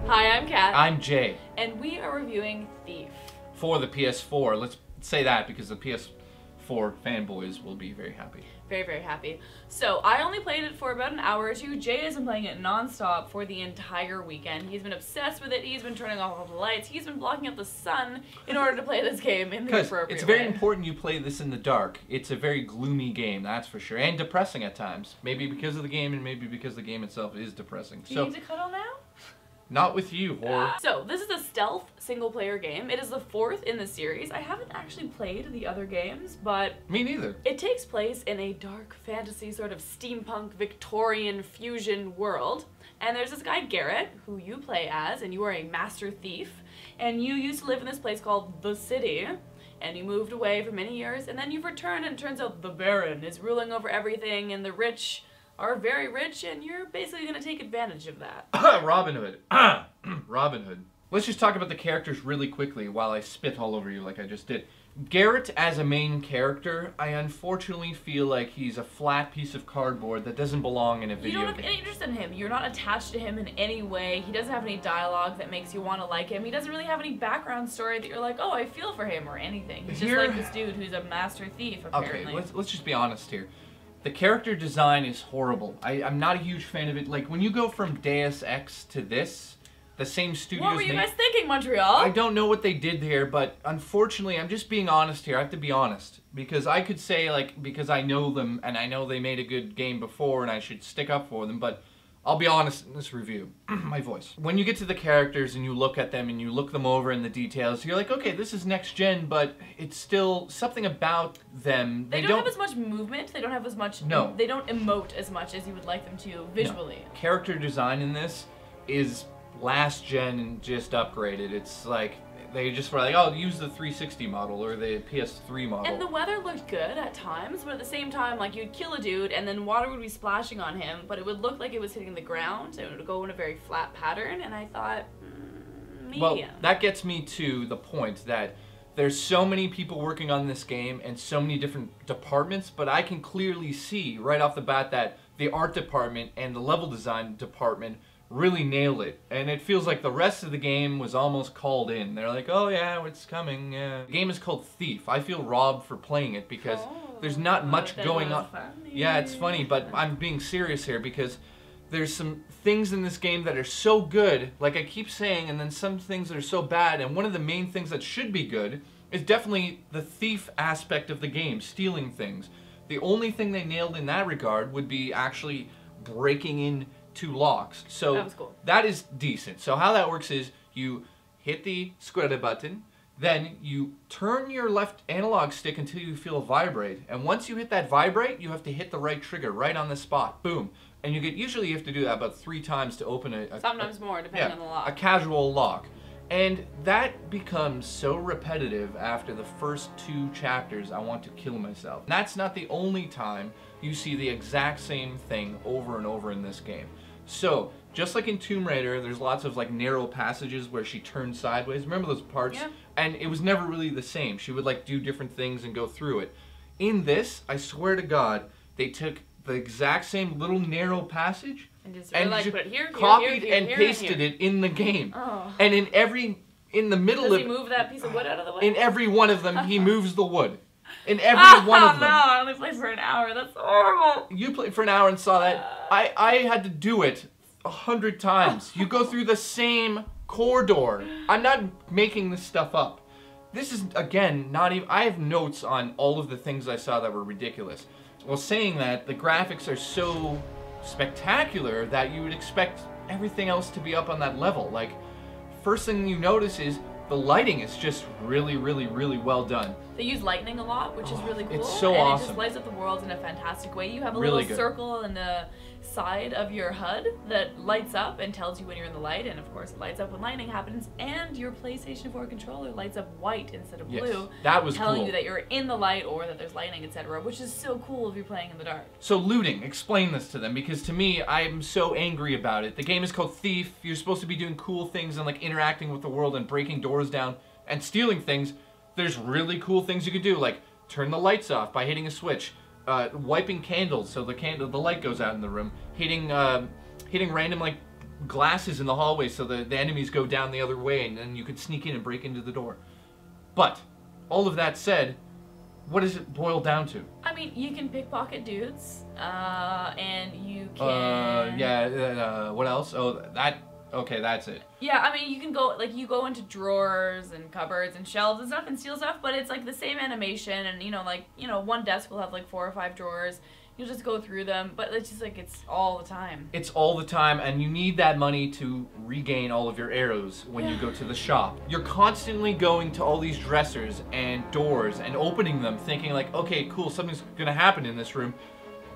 Hi, I'm Kat. I'm Jay. And we are reviewing Thief. For the PS4. Let's say that because the PS4 fanboys will be very happy. Very, very happy. So, I only played it for about an hour or two. Jay has been playing it non-stop for the entire weekend. He's been obsessed with it. He's been turning off all the lights. He's been blocking out the sun in order to play this game in the appropriate way. It's very important you play this in the dark. It's a very gloomy game, that's for sure. And depressing at times. Maybe because of the game and maybe because the game itself is depressing. Do you need to cuddle now? Not with you, whore. So, this is a stealth single-player game. It is the fourth in the series. I haven't actually played the other games, but... Me neither. It takes place in a dark fantasy sort of steampunk Victorian fusion world. And there's this guy, Garrett, who you play as, and you are a master thief. And you used to live in this place called The City. And you moved away for many years, and then you've returned, and it turns out the Baron is ruling over everything, and the rich are very rich, and you're basically going to take advantage of that. Robin Hood. Robin Hood. Let's just talk about the characters really quickly while I spit all over you like I just did. Garrett as a main character, I unfortunately feel like he's a flat piece of cardboard that doesn't belong in a video game. You don't have any interest in him. You're not attached to him in any way. He doesn't have any dialogue that makes you want to like him. He doesn't really have any background story that you're like, oh, I feel for him or anything. He's just like this dude who's a master thief, apparently. Okay, let's just be honest here. The character design is horrible. I'm not a huge fan of it. Like, when you go from Deus Ex to this, the same studios... What were you guys thinking, Montreal? I don't know what they did here, but unfortunately, I'm just being honest here. I have to be honest. Because I could say, like, because I know them, and I know they made a good game before, and I should stick up for them, but I'll be honest in this review. My voice. When you get to the characters and you look at them and you look them over in the details, you're like, okay, this is next gen, but it's still something about them. They don't have as much movement. They don't have as much... No. They don't emote as much as you would like them to visually. No. Character design in this is last gen and just upgraded. It's like... They just were like, oh, use the 360 model or the PS3 model. And the weather looked good at times, but at the same time, like, you'd kill a dude and then water would be splashing on him, but it would look like it was hitting the ground, and it would go in a very flat pattern, and I thought, medium. Well, that gets me to the point that there's so many people working on this game and so many different departments, but I can clearly see right off the bat that the art department and the level design department really nailed it, and it feels like the rest of the game was almost called in. They're like, oh yeah, it's coming. The game is called Thief. I feel robbed for playing it because there's not much going on. Funny. Yeah, it's funny, but I'm being serious here because there's some things in this game that are so good, like I keep saying, and then some things that are so bad, and one of the main things that should be good is definitely the thief aspect of the game, stealing things. The only thing they nailed in that regard would be actually breaking in two locks. So that was cool. That is decent. So how that works is you hit the square button, then you turn your left analog stick until you feel a vibrate, and once you hit that vibrate, you have to hit the right trigger right on the spot. Boom. And usually you have to do that about 3 times to open sometimes more, depending on the lock. A casual lock. And that becomes so repetitive after the first 2 chapters, I want to kill myself. And that's not the only time you see the exact same thing over and over in this game. So, just like in Tomb Raider, there's lots of like narrow passages where she turns sideways. Remember those parts? Yeah. And it was never really the same. She would like do different things and go through it. In this, I swear to God, they took the exact same little narrow passage and just copied and pasted it in the game. Oh. And in the middle of... Does he move that piece of wood out of the way? In every one of them, he moves the wood. In every one of them. No, I only played for an hour. That's horrible. You played for an hour and saw that. I had to do it 100 times. You go through the same corridor. I'm not making this stuff up. This is, again, not even... I have notes on all of the things I saw that were ridiculous. Well, saying that, the graphics are so spectacular that you would expect everything else to be up on that level. Like, first thing you notice is the lighting is just really, really, really well done. They use lightning a lot, which is really cool. It's so awesome. It just lights up the world in a fantastic way. You have a Really little circle in the side of your HUD that lights up and tells you when you're in the light, and of course it lights up when lightning happens, and your PlayStation 4 controller lights up white instead of blue, that was telling cool. you that you're in the light or that there's lightning, etc., which is so cool if you're playing in the dark. So looting, explain this to them, because to me, I'm so angry about it. The game is called Thief. You're supposed to be doing cool things and like interacting with the world and breaking doors down and stealing things. There's really cool things you can do, like turn the lights off by hitting a switch, wiping candles so the light goes out in the room, hitting random like glasses in the hallway so the enemies go down the other way, and then you can sneak in and break into the door. But, all of that said, what does it boil down to? I mean, you can pickpocket dudes, and you can... what else? Oh, okay, that's it. Yeah, I mean, you can go, like, you go into drawers and cupboards and shelves and stuff and steal stuff, but it's, like, the same animation, and, one desk will have, like, 4 or 5 drawers. You'll just go through them, but it's just, like, it's all the time. It's all the time, and you need that money to regain all of your arrows when you go to the shop. You're constantly going to all these dressers and doors and opening them, thinking, like, okay, cool, something's gonna happen in this room.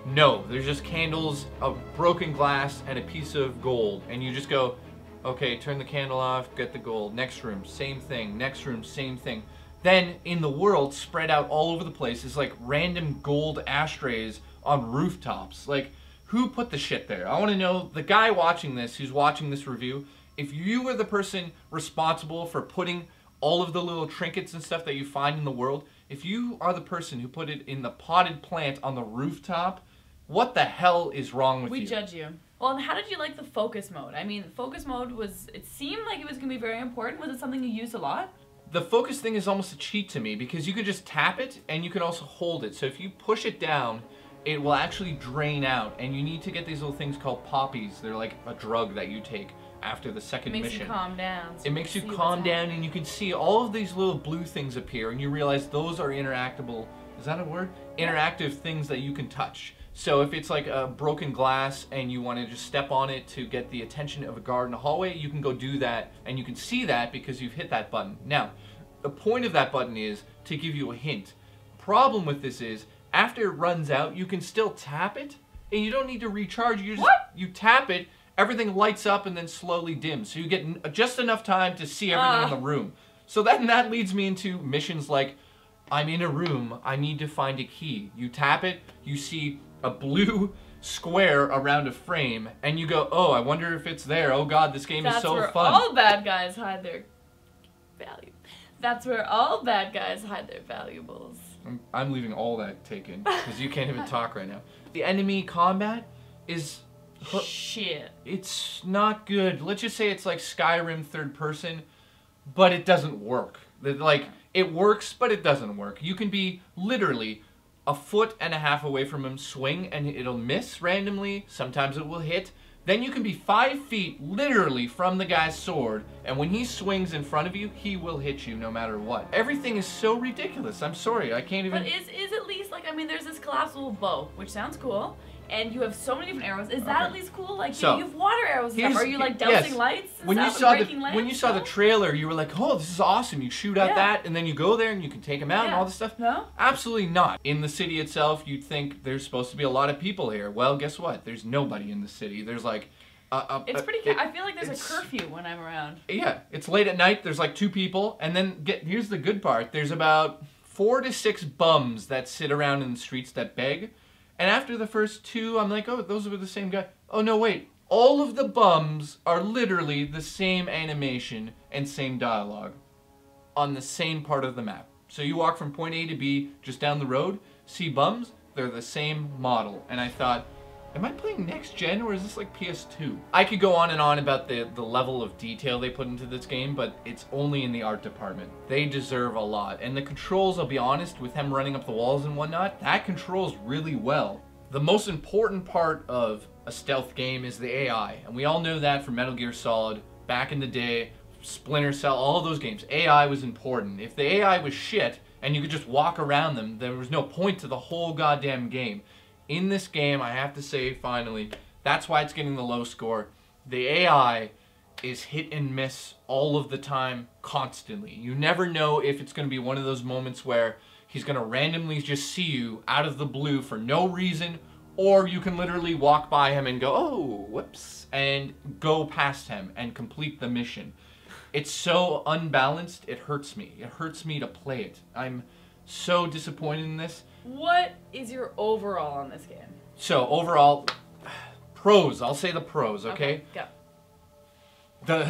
No, there's just candles, a broken glass, and a piece of gold. And you just go, okay, turn the candle off, get the gold. Next room, same thing. Next room, same thing. Then, in the world, spread out all over the place, is like random gold ashtrays on rooftops. Like, who put the shit there? I want to know, the guy watching this, who's watching this review, if you were the person responsible for putting all of the little trinkets and stuff that you find in the world, if you are the person who put it in the potted plant on the rooftop, what the hell is wrong with you? We judge you. Well, and how did you like the focus mode? I mean, focus mode it seemed like it was going to be very important. Was it something you used a lot? The focus thing is almost a cheat to me because you could just tap it and you can also hold it. So if you push it down, it will actually drain out, and you need to get these little things called poppies. They're like a drug that you take after the second mission. It makes you calm down. So it makes you calm down, and you can see all of these little blue things appear, and you realize those are interactable. Is that a word? Interactive things that you can touch. So if it's like a broken glass and you want to just step on it to get the attention of a guard in a hallway, you can go do that, and you can see that because you've hit that button. Now, the point of that button is to give you a hint. Problem with this is, after it runs out, you can still tap it, and you don't need to recharge. You tap it, everything lights up and then slowly dims. So you get just enough time to see everything in the room. So then that leads me into missions like, I'm in a room, I need to find a key. You tap it, you see a blue square around a frame, and you go, oh, I wonder if it's there. Oh god, this game is so fun. That's where all bad guys hide their value. That's where all bad guys hide their valuables. I'm leaving all that taken, because you can't even talk right now. The enemy combat is... shit. It's not good. Let's just say it's like Skyrim third person, but it doesn't work. Like, it works, but it doesn't work. You can be literally a foot and a half away from him, swing, and it'll miss randomly. Sometimes it will hit. Then you can be 5 feet, literally, from the guy's sword, and when he swings in front of you, he will hit you no matter what. Everything is so ridiculous. I'm sorry, I can't even... But is at least, like, I mean, there's this collapsible bow, which sounds cool, and you have so many different arrows. Is that at least cool? Like, so, you have water arrows and stuff. Are you, like, dousing lights and when you saw the trailer, you were like, oh, this is awesome. You shoot out that, and then you go there, and you can take them out and all this stuff. No? Absolutely not. In the city itself, you'd think there's supposed to be a lot of people here. Well, guess what? There's nobody in the city. There's, like... it's pretty... I feel like there's a curfew when I'm around. Yeah, it's late at night. There's, like, 2 people, and then, here's the good part. There's about 4 to 6 bums that sit around in the streets that beg. And after the first 2, I'm like, oh, those were the same guy. Oh, no, wait. All of the bums are literally the same animation and same dialogue on the same part of the map. So you walk from point A to B, just down the road, see bums, they're the same model. And I thought, am I playing next gen or is this like PS2? I could go on and on about the level of detail they put into this game, but it's only in the art department. They deserve a lot. And the controls, I'll be honest, with them running up the walls and whatnot, that controls really well. The most important part of a stealth game is the AI. And we all know that from Metal Gear Solid, back in the day, Splinter Cell, all of those games. AI was important. If the AI was shit and you could just walk around them, there was no point to the whole goddamn game. In this game, I have to say, finally, that's why it's getting the low score. The AI is hit and miss all of the time, constantly. You never know if it's going to be one of those moments where he's going to randomly just see you out of the blue for no reason, or you can literally walk by him and go, oh, whoops, and go past him and complete the mission. It's so unbalanced, it hurts me. It hurts me to play it. I'm so disappointed in this. What is your overall on this game? So, overall, pros. I'll say the pros, okay? Go.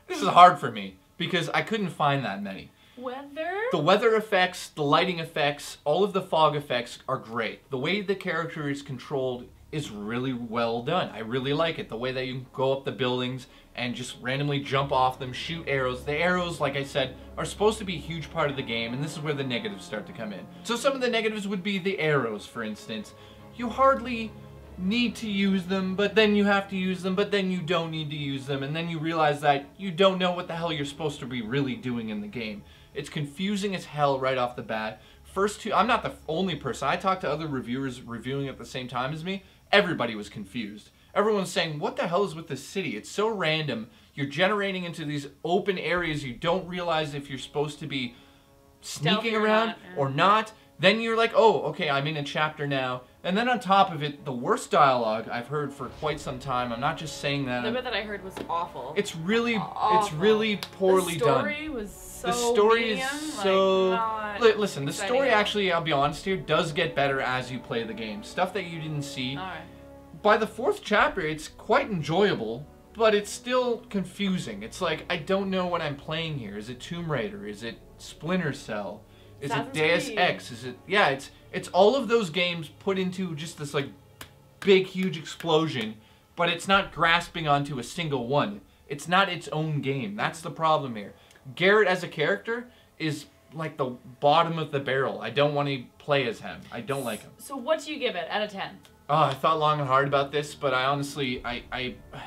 This is hard for me, because I couldn't find that many. Weather? The weather effects, the lighting effects, all of the fog effects are great. The way the character is controlled is really well done. I really like it. The way that you go up the buildings and just randomly jump off them, shoot arrows. The arrows, like I said, are supposed to be a huge part of the game, and this is where the negatives start to come in. So some of the negatives would be the arrows, for instance. You hardly need to use them, but then you have to use them, but then you don't need to use them, and then you realize that you don't know what the hell you're supposed to be really doing in the game. It's confusing as hell right off the bat. First two, I'm not the only person. I talked to other reviewers reviewing at the same time as me. Everybody was confused. Everyone's saying, what the hell is with this city? It's so random. You're generating into these open areas. You don't realize if you're supposed to be sneaking around or not. Then you're like, oh, okay, I'm in a chapter now. And then on top of it, the worst dialogue I've heard for quite some time. I'm not just saying that. The bit that I heard was awful. It's really poorly done. The story was so The story medium, is so... like, listen, the story actually, I'll be honest here, does get better as you play the game. Stuff that you didn't see. All right. By the 4th chapter, it's quite enjoyable, but it's still confusing. It's like, I don't know what I'm playing here. Is it Tomb Raider? Is it Splinter Cell? Is it Deus Ex? Is it... Yeah, it's all of those games put into just this, like, big, huge explosion, but it's not grasping onto a single one. It's not its own game. That's the problem here. Garrett as a character is like the bottom of the barrel. I don't want to play as him. I don't like him. So what do you give it out of 10? Oh, I thought long and hard about this, but I honestly,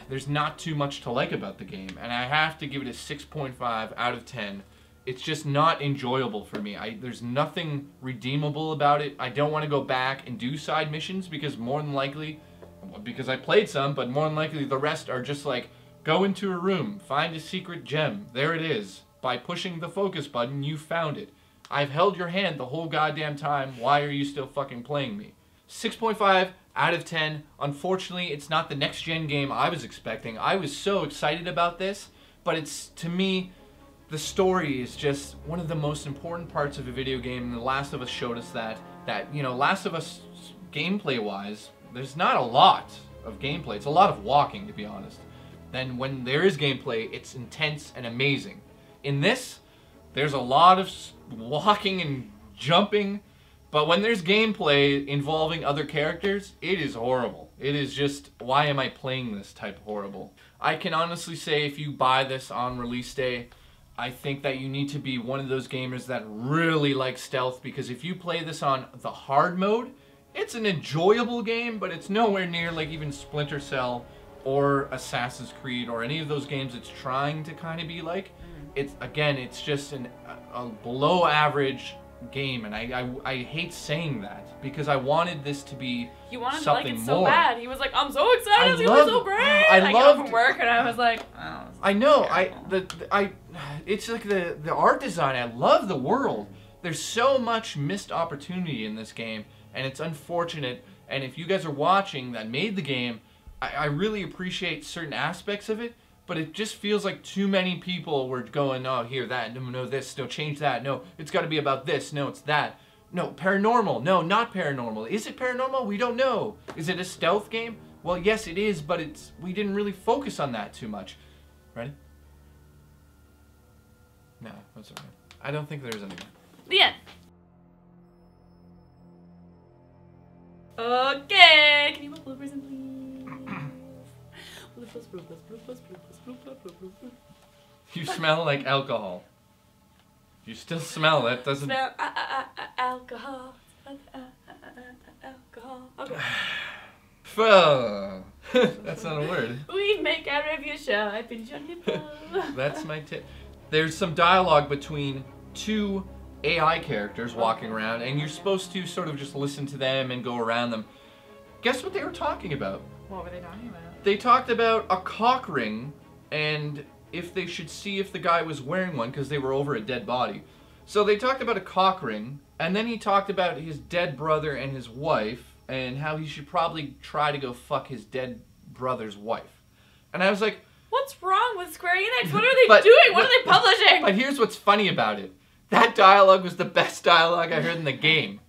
there's not too much to like about the game, and I have to give it a 6.5 out of 10. It's just not enjoyable for me. There's nothing redeemable about it. I don't want to go back and do side missions because more than likely, because I played some, but more than likely the rest are just like, go into a room, find a secret gem. There it is. By pushing the focus button, you found it. I've held your hand the whole goddamn time. Why are you still fucking playing me? 6.5 out of 10. Unfortunately, it's not the next-gen game I was expecting. I was so excited about this, but it's, to me, the story is just one of the most important parts of a video game, and The Last of Us showed us that, you know, Last of Us, gameplay-wise, there's not a lot of gameplay. It's a lot of walking, to be honest. Then when there is gameplay, it's intense and amazing. In this, there's a lot of walking and jumping, but when there's gameplay involving other characters, it is horrible. It is just, why am I playing this type horrible? I can honestly say if you buy this on release day, I think that you need to be one of those gamers that really like stealth, because if you play this on the hard mode, it's an enjoyable game, but it's nowhere near like even Splinter Cell or Assassin's Creed or any of those games it's trying to kind of be like. It's just a below average game, and I hate saying that because I wanted this to be You wanted something to like it so more. bad. He was like, I'm so excited. It was so great. I got home from work and I was like, oh, I know. It's like the art design. I love the world. There's so much missed opportunity in this game, and it's unfortunate. And if you guys are watching that made the game, I really appreciate certain aspects of it, but it just feels like too many people were going, oh, here, that, no, this, no, change that, no, it's got to be about this, no, it's that. No, paranormal, no, not paranormal. Is it paranormal? We don't know. Is it a stealth game? Well, yes, it is, but we didn't really focus on that too much. Ready? No, that's okay. I don't think there's any. the end. Okay, can you put bloopers in, please? You smell like alcohol. You still smell it, doesn't... Smell alcohol. Alcohol. Okay. That's not a word. We make our review show. I've been Johnny Poe. That's my tip. There's some dialogue between two AI characters walking around, and you're supposed to sort of just listen to them and go around them. Guess what they were talking about? What were they talking about? They talked about a cock ring, and if they should see if the guy was wearing one, because they were over a dead body. So they talked about a cock ring, and then he talked about his dead brother and his wife, and how he should probably try to go fuck his dead brother's wife. And I was like... What's wrong with Square Enix? What are they doing? What are they publishing? But here's what's funny about it. That dialogue was the best dialogue I heard in the game.